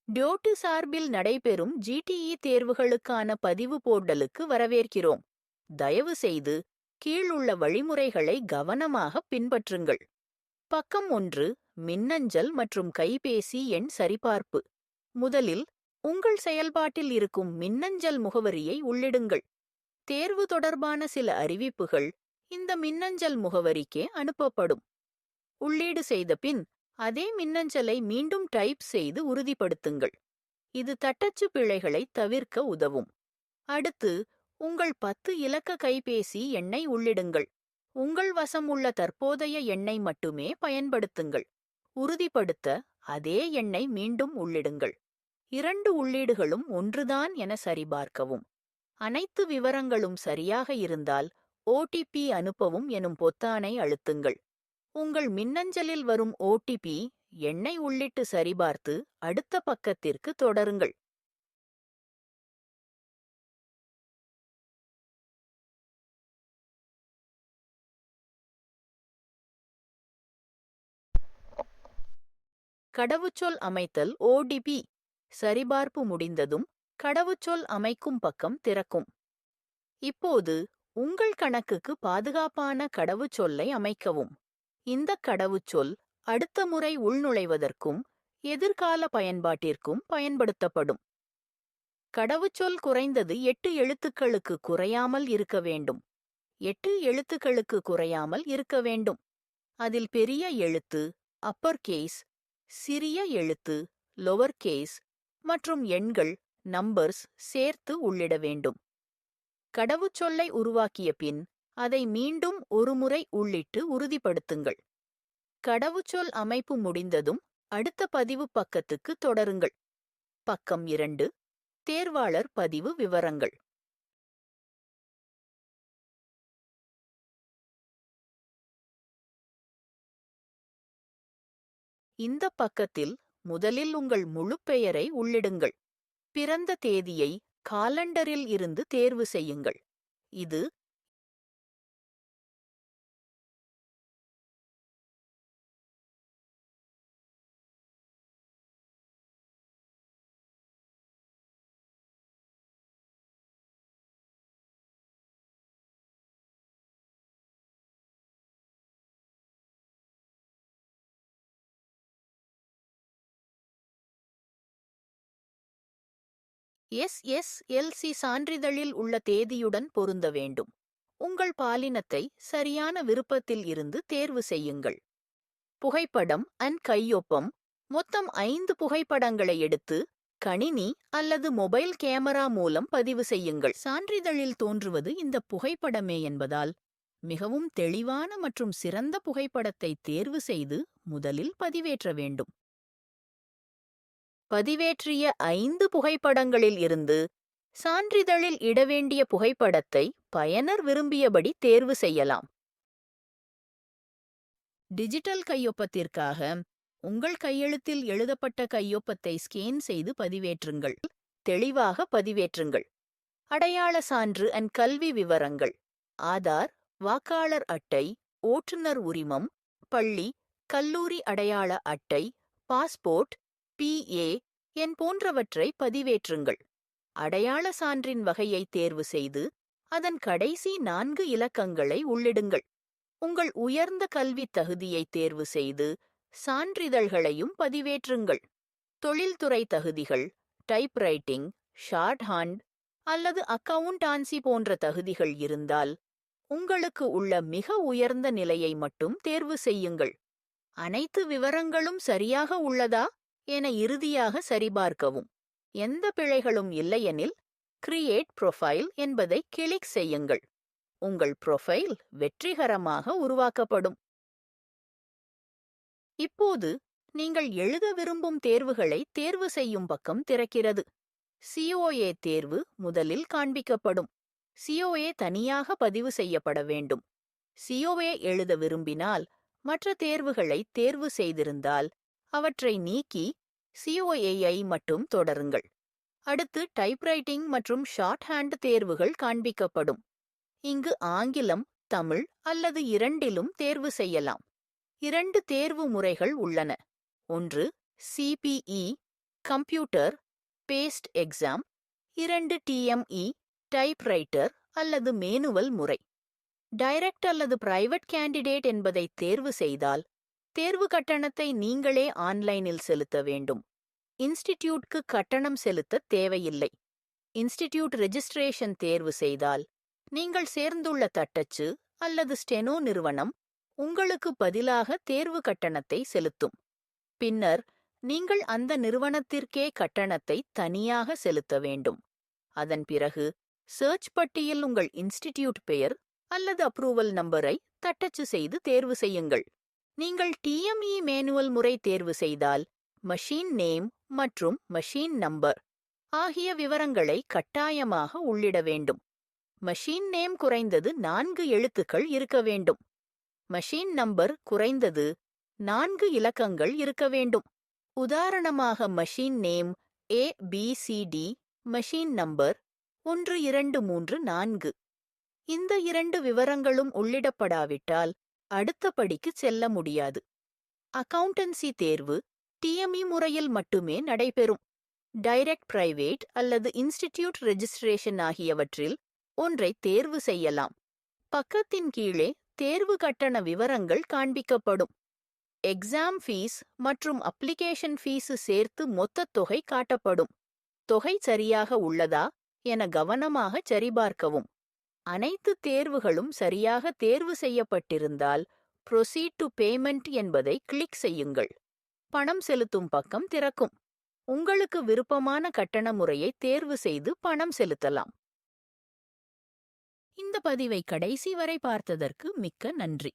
டியோட்டு சார்பில் நடைபெறும் ஜிடிஇ தேர்வுகளுக்கான பதிவு போர்ட்டலுக்கு வரவேற்கிறோம். தயவு செய்து கீழுள்ள வழிமுறைகளை கவனமாக பின்பற்றுங்கள். பக்கம் 1. மின்னஞ்சல் மற்றும் கைபேசி எண் சரிபார்ப்பு. முதலில் உங்கள் செயல்பாட்டில் இருக்கும் மின்னஞ்சல் முகவரியை உள்ளிடுங்கள். தேர்வு தொடர்பான சில அறிவிப்புகள் இந்த மின்னஞ்சல் முகவரிக்கே அனுப்பப்படும். உள்ளீடு செய்த பின் அதே மின்னஞ்சலை மீண்டும் டைப் செய்து உறுதிப்படுத்துங்கள். இது தட்டச்சு பிழைகளை தவிர்க்க உதவும். அடுத்து உங்கள் 10 இலக்க கைபேசி எண்ணை உள்ளிடுங்கள். உங்கள் வசம் உள்ள தற்போதைய எண்ணை மட்டுமே பயன்படுத்துங்கள். உறுதிப்படுத்த அதே எண்ணை மீண்டும் உள்ளிடுங்கள். 2 உள்ளீடுகளும் ஒன்றுதான் என சரிபார்க்கவும். அனைத்து விவரங்களும் சரியாக இருந்தால் ஓடிபி அனுப்பவும் எனும் பொத்தானை அழுத்துங்கள். உங்கள் மின்னஞ்சலில் வரும் ஓடிபி எண்ணை உள்ளிட்டு சரிபார்த்து அடுத்த பக்கத்திற்கு தொடருங்கள். கடவுச்சொல் அமைத்தல் ஓடிபி. சரிபார்ப்பு முடிந்ததும் கடவுச்சொல் அமைக்கும் பக்கம் திறக்கும். இப்போது உங்கள் கணக்குக்கு பாதுகாப்பான கடவுச்சொல்லை அமைக்கவும். இந்த கடவுச்சொல் அடுத்த முறை உள்நுழைவதற்கும் எதிர்கால பயன்பாட்டிற்கும் பயன்படுத்தப்படும். கடவுச்சொல் குறைந்தது 8 எழுத்துக்களுக்கு குறையாமல் இருக்க வேண்டும். 8 எழுத்துக்களுக்கு குறையாமல் இருக்க வேண்டும். அதில் பெரிய எழுத்து, அப்பர் கேஸ், சிறிய எழுத்து, லோவர் கேஸ் மற்றும் எண்கள், நம்பர்ஸ் சேர்த்து உள்ளிட வேண்டும். கடவுச்சொல்லை உருவாக்கிய பின் அதை மீண்டும் ஒருமுறை உள்ளிட்டு உறுதிப்படுத்துங்கள். கடவுச்சொல் அமைப்பு முடிந்ததும் அடுத்த பதிவு பக்கத்துக்கு தொடருங்கள். பக்கம் 2. தேர்வாளர் பதிவு விவரங்கள். இந்த பக்கத்தில் முதலில் உங்கள் முழு பெயரை உள்ளிடுங்கள். பிறந்த தேதியை காலண்டரில் இருந்து தேர்வு செய்யுங்கள். இது SSLC சான்றிதழில் உள்ள தேதியுடன் பொருந்த வேண்டும். உங்கள் பாலினத்தை சரியான விருப்பத்தில் இருந்து தேர்வு செய்யுங்கள். புகைப்படம் அண்ட் கையொப்பம். மொத்தம் 5 புகைப்படங்களை எடுத்து கணினி அல்லது மொபைல் கேமரா மூலம் பதிவு செய்யுங்கள். சான்றிதழில் தோன்றுவது இந்த புகைப்படமே என்பதால் மிகவும் தெளிவான மற்றும் சிறந்த புகைப்படத்தை தேர்வு செய்து முதலில் பதிவேற்ற வேண்டும். பதிவேற்றிய 5 புகைப்படங்களில் இருந்து சான்றிதழில் இடவேண்டிய புகைப்படத்தை பயனர் விரும்பியபடி தேர்வு செய்யலாம். டிஜிட்டல் கையொப்பத்திற்காக உங்கள் கையெழுத்தில் எழுதப்பட்ட கையொப்பத்தை ஸ்கேன் செய்து பதிவேற்றுங்கள். தெளிவாக பதிவேற்றுங்கள். அடையாள சான்று அண்ட் கல்வி விவரங்கள். ஆதார், வாக்காளர் அட்டை, ஓட்டுநர் உரிமம், பள்ளி, கல்லூரி அடையாள அட்டை, பாஸ்போர்ட், PA எண் போன்றவற்றை பதிவேற்றுங்கள். அடையாள சான்றின் வகையை தேர்வு செய்து அதன் கடைசி 4 இலக்கங்களை உள்ளிடுங்கள். உங்கள் உயர்ந்த கல்வித் தகுதியை தேர்வு செய்து சான்றிதழ்களையும் பதிவேற்றுங்கள். தொழில்துறை தகுதிகள், டைப்ரைட்டிங், ஷார்ட் ஹேண்ட் அல்லது அக்கவுண்டான்சி போன்ற தகுதிகள் இருந்தால் உங்களுக்கு உள்ள மிக உயர்ந்த நிலையை மட்டும் தேர்வு செய்யுங்கள். அனைத்து விவரங்களும் சரியாக உள்ளதா என இறுதியாக சரிபார்க்கவும். எந்த பிழைகளும் இல்லையெனில் கிரியேட் ப்ரொஃபைல் என்பதை கிளிக் செய்யுங்கள். உங்கள் ப்ரொஃபைல் வெற்றிகரமாக உருவாக்கப்படும். இப்போது நீங்கள் எழுத விரும்பும் தேர்வுகளை தேர்வு செய்யும் பக்கம் திறக்கிறது. COA தேர்வு முதலில் காண்பிக்கப்படும். COA தனியாக பதிவு செய்யப்பட வேண்டும். COA எழுத விரும்பினால் மற்ற தேர்வுகளை தேர்வு செய்திருந்தால் அவற்றை நீக்கி COA-ஐ மட்டும் தொடருங்கள். அடுத்து டைப்ரைட்டிங் மற்றும் ஷார்ட் ஹேண்ட் தேர்வுகள் காண்பிக்கப்படும். இங்கு ஆங்கிலம், தமிழ் அல்லது இரண்டிலும் தேர்வு செய்யலாம். 2 தேர்வு முறைகள் உள்ளன. ஒன்று CPE, computer, paste exam, 2 TME, typewriter அல்லது மேனுவல் முறை. டைரக்ட் அல்லது பிரைவேட் கேண்டிடேட் என்பதை தேர்வு செய்தால், தேர்வு கட்டணத்தை நீங்களே ஆன்லைனில் செலுத்த வேண்டும். இன்ஸ்டிடியூட்க்கு கட்டணம் செலுத்த தேவையில்லை. இன்ஸ்டிடியூட் ரெஜிஸ்ட்ரேஷன் தேர்வு செய்தால், நீங்கள் சேர்ந்துள்ள தட்டச்சு அல்லது ஸ்டெனோ நிறுவனம் உங்களுக்கு பதிலாக தேர்வு கட்டணத்தை செலுத்தும். பின்னர் நீங்கள் அந்த நிறுவனத்திற்கே கட்டணத்தை தனியாக செலுத்த வேண்டும். அதன் பிறகு சர்ச் பட்டியில் உங்கள் இன்ஸ்டிடியூட் பெயர் அல்லது அப்ரூவல் நம்பரை தட்டச்சு செய்து தேர்வு செய்யுங்கள். நீங்கள் TME மேனுவல் முறை தேர்வு செய்தால், மஷீன் நேம் மற்றும் மஷீன் நம்பர் ஆகிய விவரங்களை கட்டாயமாக உள்ளிட வேண்டும். மஷீன் நேம் குறைந்தது 4 எழுத்துக்கள் இருக்க வேண்டும். மஷீன் நம்பர் குறைந்தது 4 இலக்கங்கள் இருக்க வேண்டும். உதாரணமாக மஷீன் நேம் ABCD, மஷீன் நம்பர் 1234. இந்த 2 விவரங்களும் உள்ளிடப்படாவிட்டால் அடுத்த படிக்கு செல்ல முடியாது. அக்கவுண்டன்சி தேர்வு TME முறையில் மட்டுமே நடைபெறும். டைரக்ட் பிரைவேட் அல்லது இன்ஸ்டிடியூட் ரெஜிஸ்ட்ரேஷன் ஆகியவற்றில் ஒன்றை தேர்வு செய்யலாம். பக்கத்தின் கீழே தேர்வு கட்டண விவரங்கள் காண்பிக்கப்படும். எக்ஸாம் ஃபீஸ் மற்றும் அப்ளிகேஷன் ஃபீஸ் சேர்த்து மொத்த தொகை காட்டப்படும். தொகை சரியாக உள்ளதா என கவனமாக சரிபார்க்கவும். அனைத்து தேர்வுகளும் சரியாக தேர்வு செய்யப்பட்டிருந்தால் ப்ரொசீட் டு பேமெண்ட் என்பதை கிளிக் செய்யுங்கள். பணம் செலுத்தும் பக்கம் திறக்கும். உங்களுக்கு விருப்பமான கட்டண முறையை தேர்வு செய்து பணம் செலுத்தலாம். இந்த பதிவை கடைசி வரை பார்த்ததற்கு மிக்க நன்றி.